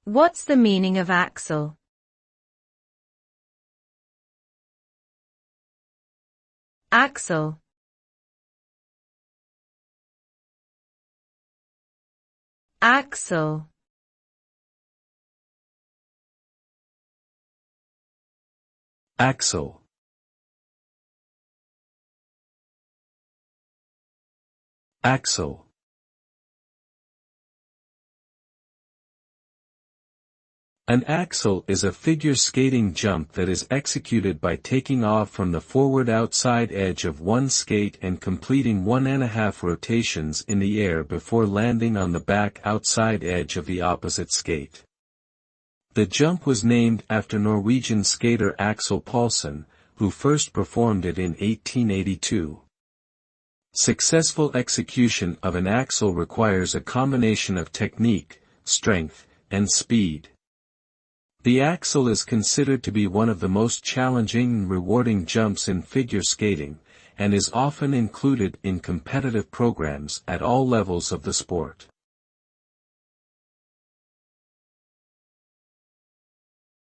What's the meaning of axel? Axel. Axel. Axel. Axel. An axel is a figure skating jump that is executed by taking off from the forward outside edge of one skate and completing 1.5 rotations in the air before landing on the back outside edge of the opposite skate. The jump was named after Norwegian skater Axel Paulsen, who first performed it in 1882. Successful execution of an axel requires a combination of technique, strength, and speed. The axel is considered to be one of the most challenging and rewarding jumps in figure skating, and is often included in competitive programs at all levels of the sport.